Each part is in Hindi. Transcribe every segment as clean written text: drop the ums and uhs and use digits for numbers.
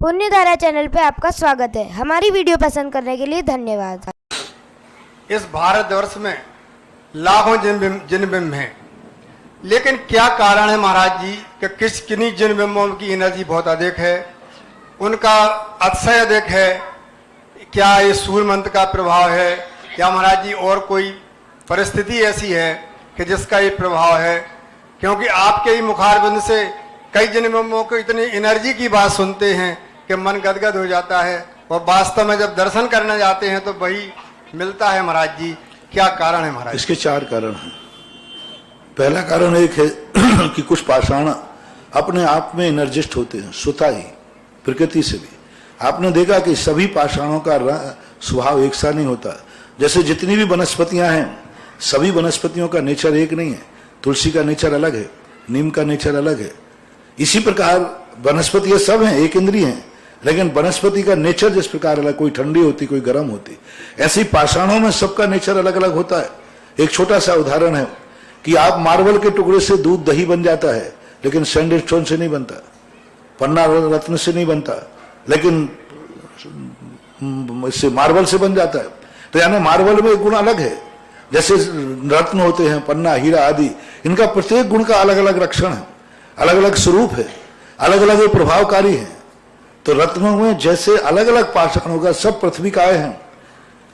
पुण्यधारा चैनल पे आपका स्वागत है। हमारी वीडियो पसंद करने के लिए धन्यवाद। इस भारतवर्ष में लाखों जिन बिंब हैं, लेकिन क्या कारण है महाराज जी कि किन्हीं जिन बिंबों की एनर्जी बहुत अधिक है, उनका अतिशय अधिक है? क्या ये सूर्य मंत्र का प्रभाव है या महाराज जी और कोई परिस्थिति ऐसी है कि जिसका ये प्रभाव है? क्योंकि आपके ही मुखारबिंद से कई जिन बिंबों को इतनी एनर्जी की बात सुनते हैं कि मन गदगद हो जाता है, और वास्तव में जब दर्शन करने जाते हैं तो वही मिलता है। महाराज जी क्या कारण है महाराज? इसके 4 कारण हैं। पहला कारण एक है कि कुछ पाषाण अपने आप में एनर्जिस्ट होते हैं, स्वतः ही, प्रकृति से भी। आपने देखा कि सभी पाषाणों का स्वभाव एक सा नहीं होता। जैसे जितनी भी वनस्पतियां हैं, सभी वनस्पतियों का नेचर एक नहीं है। तुलसी का नेचर अलग है, नीम का नेचर अलग है। इसी प्रकार वनस्पतियां सब हैं, एक इंद्रिय हैं, लेकिन वनस्पति का नेचर जिस प्रकार अलग, कोई ठंडी होती, कोई गर्म होती, ऐसे ही पाषाणों में सबका नेचर अलग अलग होता है। एक छोटा सा उदाहरण है कि आप मार्बल के टुकड़े से दूध दही बन जाता है, लेकिन सैंडस्टोन से नहीं बनता, पन्ना रत्न से नहीं बनता, लेकिन इससे मार्बल से बन जाता है। तो यानी मार्बल में एक गुण अलग है। जैसे रत्न होते हैं, पन्ना, हीरा आदि, इनका प्रत्येक गुण का अलग अलग लक्षण है, अलग अलग स्वरूप है, अलग अलग प्रभावकारी है। तो रत्नों में जैसे अलग अलग पाषाणों का, सब पृथ्वी काय हैं,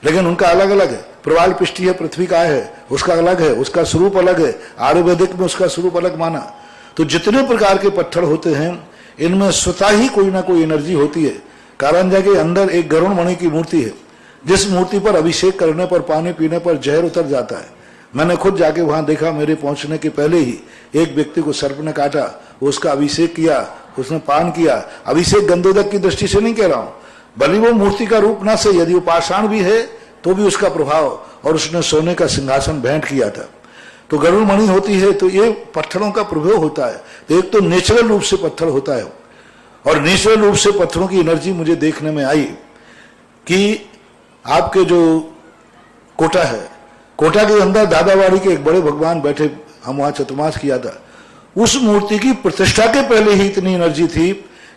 लेकिन उनका अलग अलग है। प्रवाल पिष्टी है, पृथ्वी काय है, उसका अलग है, उसका स्वरूप अलग है। आयुर्वेदिक में उसका स्वरूप अलग माना। तो जितने प्रकार के पत्थर होते हैं, इनमें स्वतः ही कोई ना कोई एनर्जी होती है। कारंजा के अंदर एक गरुण मणि की मूर्ति है, जिस मूर्ति पर अभिषेक करने पर, पानी पीने पर जहर उतर जाता है। मैंने खुद जाके वहां देखा। मेरे पहुंचने के पहले ही एक व्यक्ति को सर्प ने काटा, उसका अभिषेक किया, उसने पान किया। अभिषेक गंधोदक की दृष्टि से नहीं कह रहा हूं, भले वो मूर्ति का रूप ना से, यदि वो पाषाण भी है तो भी उसका प्रभाव, और उसने सोने का सिंहासन भेंट किया था। तो गरुड़ मणि होती है, तो ये पत्थरों का प्रभाव होता है। तो एक तो नेचुरल रूप से पत्थर होता है, और नेचुरल रूप से पत्थरों की एनर्जी मुझे देखने में आई कि आपके जो कोटा है, कोटा के अंदर दादावाड़ी के एक बड़े भगवान बैठे, हम वहां चतुर्मास किया था। उस मूर्ति की प्रतिष्ठा के पहले ही इतनी एनर्जी थी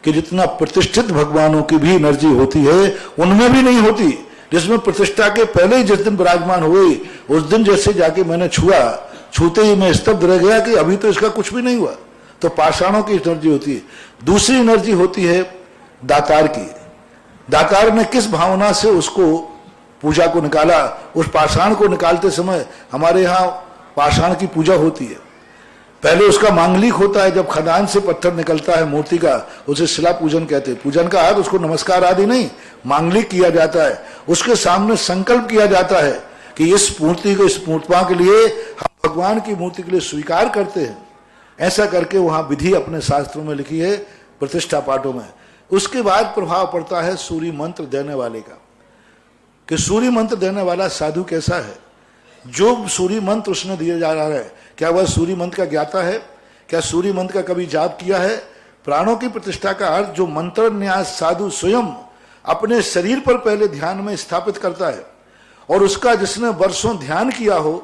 कि जितना प्रतिष्ठित भगवानों की भी एनर्जी होती है, उनमें भी नहीं होती। जिसमें प्रतिष्ठा के पहले ही जिस दिन विराजमान हुए, उस दिन जैसे जाके मैंने छुआ, छूते ही मैं स्तब्ध रह गया कि अभी तो इसका कुछ भी नहीं हुआ। तो पाषाणों की एनर्जी होती है। दूसरी एनर्जी होती है दातार की। दातार ने किस भावना से उसको पूजा को निकाला। उस पाषाण को निकालते समय हमारे यहाँ पाषाण की पूजा होती है। पहले उसका मांगलिक होता है। जब खदान से पत्थर निकलता है मूर्ति का, उसे शिला पूजन कहते हैं। पूजन का अर्थ उसको नमस्कार आदि नहीं, मांगलिक किया जाता है। उसके सामने संकल्प किया जाता है कि इस मूर्ति को, इस मूर्तिमा के लिए, हम भगवान की मूर्ति के लिए स्वीकार करते हैं। ऐसा करके वहां विधि अपने शास्त्रों में लिखी है, प्रतिष्ठा पाठों में। उसके बाद प्रभाव पड़ता है सूर्य मंत्र देने वाले का, कि सूर्य मंत्र देने वाला साधु कैसा है। जो सूर्य मंत्र उसने दिया जा रहा है, क्या वह सूर्य मंत्र का ज्ञाता है? क्या सूर्य मंत्र का कभी जाप किया है? प्राणों की प्रतिष्ठा का अर्थ, जो मंत्र न्यास साधु स्वयं अपने शरीर पर पहले ध्यान में स्थापित करता है, और उसका जिसने वर्षों ध्यान किया हो,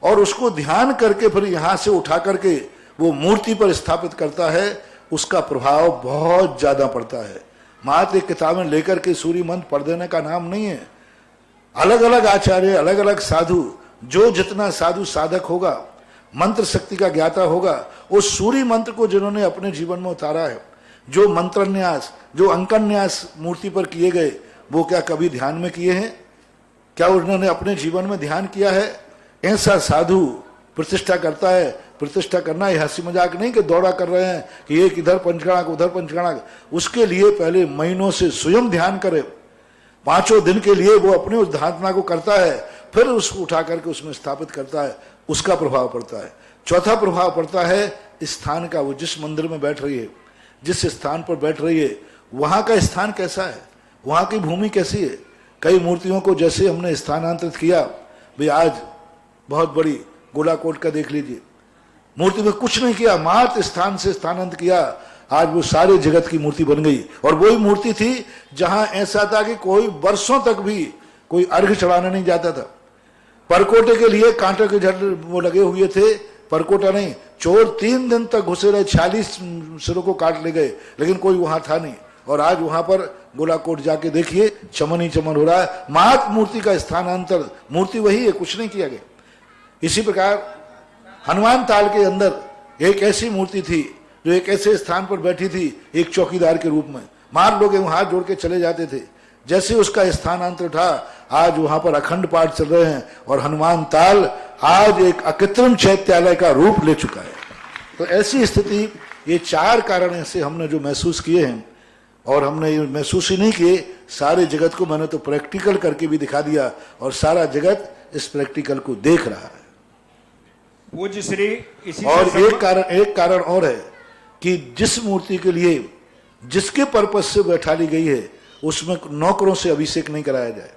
और उसको ध्यान करके फिर यहां से उठा करके वो मूर्ति पर स्थापित करता है, उसका प्रभाव बहुत ज्यादा पड़ता है। मात्र एक किताबें लेकर के सूर्य मंत्र पढ़ देने का नाम नहीं है। अलग अलग आचार्य, अलग अलग साधु, जो जितना साधु साधक होगा, मंत्र शक्ति का ज्ञाता होगा, उस सूर्य मंत्र को जिन्होंने अपने जीवन में उतारा है, जो मंत्र न्यास, जो अंकन न्यास मूर्ति पर किए गए, वो क्या कभी ध्यान में किए हैं? क्या उन्होंने अपने जीवन में ध्यान किया है? ऐसा साधु प्रतिष्ठा करता है। प्रतिष्ठा करना ये हंसी मजाक नहीं कि दौड़ा कर रहे हैं कि एक इधर पंचगणाक उधर पंचगणाक। उसके लिए पहले महीनों से स्वयं ध्यान करे। 5 दिन के लिए वो अपने उस धारणा को करता है, फिर उसको उठा करके उसमें स्थापित करता है, उसका प्रभाव पड़ता है। चौथा प्रभाव पड़ता है स्थान का। वो जिस मंदिर में बैठ रही है, जिस स्थान पर बैठ रही है, वहां का स्थान कैसा है, वहां की भूमि कैसी है। कई मूर्तियों को जैसे हमने स्थानांतरित किया, भाई आज बहुत बड़ी गोलाकोट का देख लीजिए, मूर्ति में कुछ नहीं किया, मात्र स्थान से स्थानांतरित किया, आज वो सारे जगत की मूर्ति बन गई। और वही मूर्ति थी जहां ऐसा था कि कोई वर्षों तक भी कोई अर्घ्य चढ़ाने नहीं जाता था। परकोटे के लिए कांटे के झड़ वो लगे हुए थे, परकोटा नहीं, चोर 3 दिन तक घुसे रहे, 46 सिरों को काट ले गए, लेकिन कोई वहां था नहीं। और आज वहां पर गोलाकोट जाके देखिए, चमन ही चमन हो रहा है। मात मूर्ति का स्थानांतर, मूर्ति वही है, कुछ नहीं किया गया। इसी प्रकार हनुमान ताल के अंदर एक ऐसी मूर्ति थी जो एक ऐसे स्थान पर बैठी थी, एक चौकीदार के रूप में। मार लोग हाथ जोड़ के चले जाते थे। जैसे उसका स्थानांतर था, आज वहां पर अखंड पाठ चल रहे हैं और हनुमान ताल आज एक अकृत्रिम चैत्यालय का रूप ले चुका है। तो ऐसी स्थिति, ये 4 कारण ऐसे हमने जो महसूस किए हैं, और हमने ये महसूस ही नहीं किए, सारे जगत को मैंने तो प्रैक्टिकल करके भी दिखा दिया, और सारा जगत इस प्रैक्टिकल को देख रहा है। पूज्य श्री इसी और से एक कारण और है कि जिस मूर्ति के लिए जिसके पर्पज से बैठा ली गई है, उसमें नौकरों से अभिषेक नहीं कराया जाए।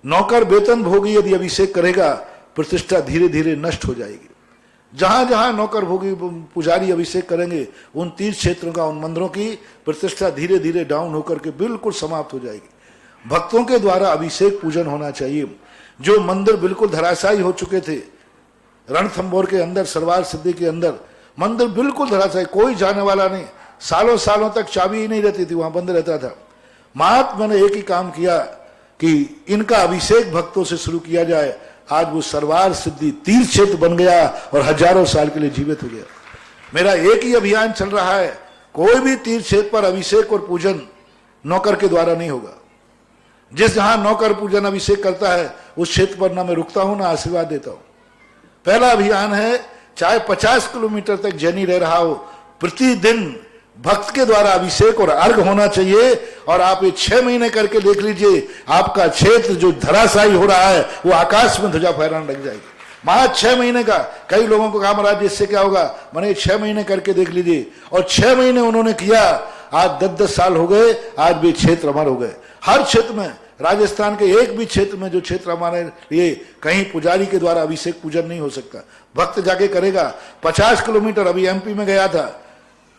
नौकर वेतन भोगी यदि अभिषेक करेगा, प्रतिष्ठा धीरे धीरे नष्ट हो जाएगी। जहां जहां नौकर भोगी पुजारी अभिषेक करेंगे, उन तीर्थ क्षेत्रों का, उन मंदिरों की प्रतिष्ठा धीरे धीरे डाउन होकर के बिल्कुल समाप्त हो जाएगी। भक्तों के द्वारा अभिषेक पूजन होना चाहिए। जो मंदिर बिल्कुल धराशायी हो चुके थे, रणथंभौर के अंदर, सरवार सिद्धि के अंदर मंदिर बिल्कुल धराशायी, कोई जाने वाला नहीं, सालों सालों तक चाबी ही नहीं रहती थी, वहां बंद रहता था। महात्मा ने एक ही काम किया कि इनका अभिषेक भक्तों से शुरू किया जाए। आज वो सरवार सिद्धि तीर्थ क्षेत्र बन गया और हजारों साल के लिए जीवित हो गया। मेरा एक ही अभियान चल रहा है, कोई भी तीर्थ क्षेत्र पर अभिषेक और पूजन नौकर के द्वारा नहीं होगा। जिस जहां नौकर पूजन अभिषेक करता है, उस क्षेत्र पर ना मैं रुकता हूं ना आशीर्वाद देता हूं। पहला अभियान है, चाहे 50 किलोमीटर तक जैनी रह रहा हो, प्रतिदिन भक्त के द्वारा अभिषेक और अर्घ होना चाहिए। और आप ये 6 महीने करके देख लीजिए, आपका क्षेत्र जो धराशायी हो रहा है, वो आकाश में ध्वजा फहराने लग जाएगी। महाराज 6 महीने का, कई लोगों को कहा महाराज इससे क्या होगा, मैंने 6 महीने करके देख लीजिए। और 6 महीने उन्होंने किया, आज 10-10 साल हो गए, आज भी क्षेत्र अमर हो गए। हर क्षेत्र में, राजस्थान के एक भी क्षेत्र में जो क्षेत्र हमारे लिए कहीं पुजारी के द्वारा अभिषेक पूजन नहीं हो सकता, भक्त जाके करेगा। 50 किलोमीटर, अभी एमपी में गया था,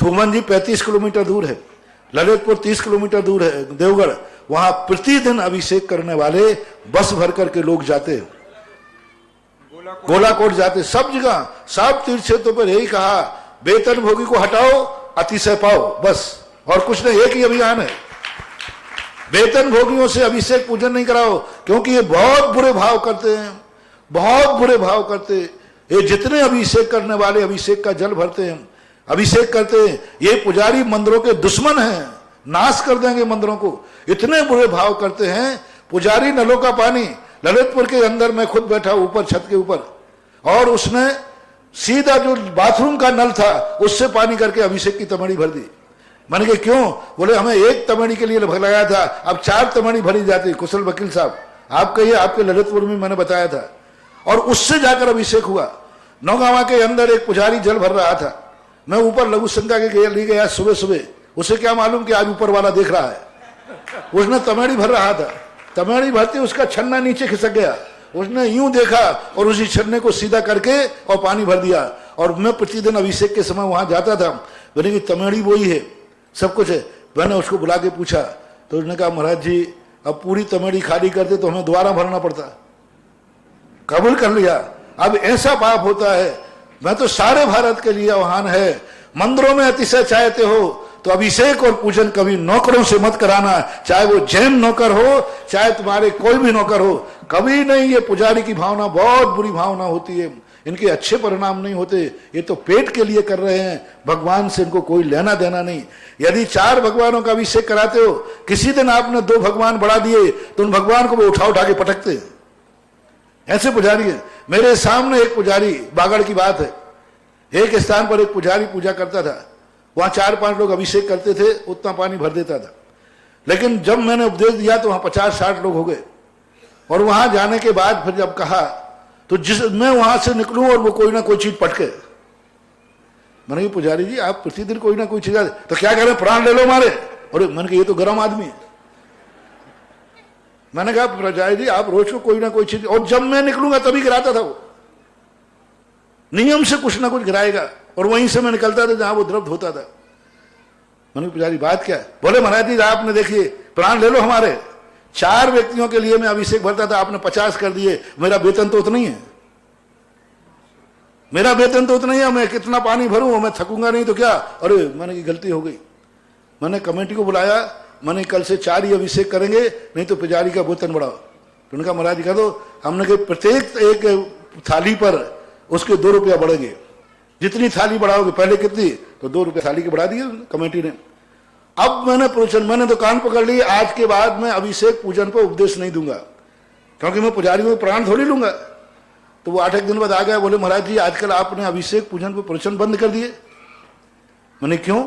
थूमन जी 35 किलोमीटर दूर है, ललितपुर 30 किलोमीटर दूर है, देवगढ़, वहां प्रतिदिन अभिषेक करने वाले बस भर करके लोग जाते हैं, गोलाकोट जाते, सब जगह, सब तीर्थ क्षेत्रों पर यही कहा, वेतन भोगी को हटाओ, अतिशय पाओ, बस, और कुछ नहीं। एक ही अभियान है, वेतन भोगियों से अभिषेक पूजन नहीं कराओ, क्योंकि ये बहुत बुरे भाव करते हैं, बहुत बुरे भाव करते। ये जितने अभिषेक करने वाले अभिषेक का जल भरते हैं, अभिषेक करते हैं, ये पुजारी मंदिरों के दुश्मन हैं, नाश कर देंगे मंदिरों को, इतने बुरे भाव करते हैं। पुजारी नलों का पानी, ललितपुर के अंदर मैं खुद बैठा ऊपर छत के ऊपर, और उसने सीधा जो बाथरूम का नल था उससे पानी करके अभिषेक की तमड़ी भर दी। मैंने कहा क्यों? बोले हमें एक तमड़ी के लिए लगाया था, अब 4 तमड़ी भरी जाती। कुशल वकील साहब, आप कहिए, आपके ललितपुर में मैंने बताया था, और उससे जाकर अभिषेक हुआ। नौगावा के अंदर एक पुजारी जल भर रहा था, मैं ऊपर लघु शंका के लिए गया सुबह सुबह, उसे क्या मालूम कि आज ऊपर वाला देख रहा है। उसने तमेड़ी भर रहा था, तमेड़ी भरते उसका छन्ना नीचे खिसक गया, उसने यूं देखा और उसी छन्ने को सीधा करके और पानी भर दिया। और मैं प्रतिदिन अभिषेक के समय वहां जाता था, मैंने की तमेड़ी वही है, सब कुछ है। मैंने उसको बुला के पूछा तो उसने कहा महाराज जी अब पूरी तमेड़ी खाली करते तो हमें दोबारा भरना पड़ता। कबूल कर लिया। अब ऐसा पाप होता है। मैं तो सारे भारत के लिए आह्वान है, मंदिरों में अतिशय चाहते हो तो अभिषेक और पूजन कभी नौकरों से मत कराना, चाहे वो जैन नौकर हो, चाहे तुम्हारे कोई भी नौकर हो, कभी नहीं। ये पुजारी की भावना बहुत बुरी भावना होती है, इनके अच्छे परिणाम नहीं होते। ये तो पेट के लिए कर रहे हैं, भगवान से इनको कोई लेना देना नहीं। यदि 4 भगवानों का अभिषेक कराते हो, किसी दिन आपने 2 भगवान बढ़ा दिए तो उन भगवान को वो उठा उठा के पटकते हैं। ऐसे पुजारी है। मेरे सामने एक पुजारी, बागड़ की बात है, एक स्थान पर एक पुजारी पूजा करता था, वहां 4-5 लोग अभिषेक करते थे, उतना पानी भर देता था। लेकिन जब मैंने उपदेश दिया तो वहां 50-60 लोग हो गए। और वहां जाने के बाद फिर जब कहा तो जिस मैं वहां से निकलूं और वो कोई ना कोई चीज पटके, मैंने कहा पुजारी जी आप प्रतिदिन कोई ना कोई चीज, तो क्या करें, प्राण ले लो हमारे। और मैंने कहा ये तो गर्म आदमी है। मैंने कहा पुजारी जी आप रोज को कोई ना कोई चीज, और जब मैं निकलूंगा तभी गिराता था वो, नियम से कुछ ना कुछ गिराएगा, और वहीं से मैं निकलता था जहां वो द्रव्य होता था। मैंने पुजारी बात क्या है? बोले महाराज जी आपने देखिए प्राण ले लो हमारे, 4 व्यक्तियों के लिए मैं अभिषेक भरता था, आपने 50 कर दिए, मेरा वेतन तो उतना ही है, मेरा वेतन तो उतना ही है, मैं कितना पानी भरूं, मैं थकूंगा नहीं तो क्या। अरे मैंने की गलती हो गई। मैंने कमेटी को बुलाया, मैंने कल से 4 ही अभिषेक करेंगे, नहीं तो पुजारी का वेतन बढ़ाओ। तो उनका महाराज जी कह दो, हमने कहा प्रत्येक एक थाली पर उसके 2 रुपया बढ़ेंगे, जितनी थाली बढ़ाओगे, पहले कितनी, तो 2 रुपया थाली के बढ़ा दिए कमेटी ने। अब मैंने तो कान पकड़ ली, आज के बाद मैं अभिषेक पूजन पर उपदेश नहीं दूंगा, क्योंकि मैं पुजारी में प्राण थोड़ी लूंगा। तो वो 8 दिन बाद आ गया, बोले महाराज जी आजकल आपने अभिषेक पूजन पर प्रवचन बंद कर दिए। मैंने क्यों,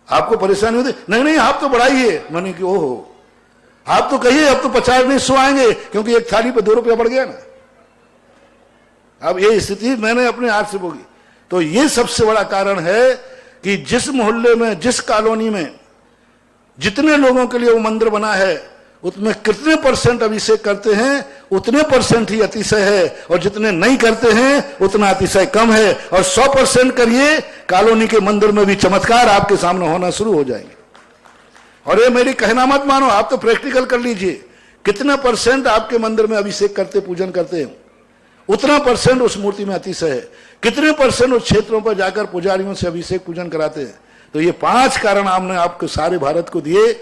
आपको परेशानी होती? नहीं आप तो बढ़ाइए। मैंने कि ओहो, आप तो कहिए अब तो 50 नहीं 100 आएंगे, क्योंकि एक थाली पर 2 रुपया बढ़ गया ना। अब ये स्थिति मैंने अपने हाथ से भोगी। तो ये सबसे बड़ा कारण है कि जिस मोहल्ले में, जिस कॉलोनी में जितने लोगों के लिए वो मंदिर बना है, उसमें कितने % अभिषेक करते हैं, उतने % ही अतिशय है, और जितने नहीं करते हैं उतना अतिशय कम है। और 100% करिए, कॉलोनी के मंदिर में भी चमत्कार आपके सामने होना शुरू हो जाएंगे। और ये मेरी कहना मत मानो, आप तो प्रैक्टिकल कर लीजिए, कितना % आपके मंदिर में अभिषेक करते, पूजन करते हैं, उतना % उस मूर्ति में अतिशय है। कितने % उस क्षेत्रों पर जाकर पुजारियों से अभिषेक पूजन कराते हैं। तो ये 5 कारण हमने आपको सारे भारत को दिए